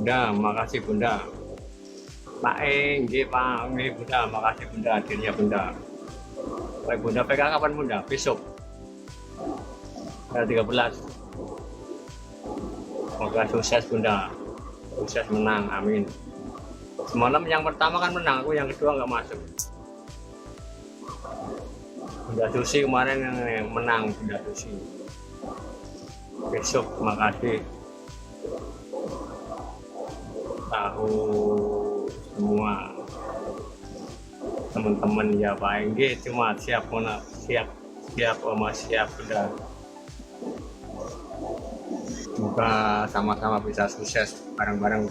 Bunda, makasih Bunda. Pak nggih Pak, nggih Bunda, makasih Bunda, hadirnya Bunda. Baik Bunda, PK kapan Bunda? Besok. Tanggal 13. Semoga sukses Bunda. Sukses menang, amin. Semalam yang pertama kan menang, aku yang kedua nggak masuk. Bunda Susi kemarin yang menang, Bunda Susi. Besok, makasih. Tahu semua teman-teman ya Pak Engge, cuma siap Bunda. Semoga sama-sama bisa sukses bareng-bareng.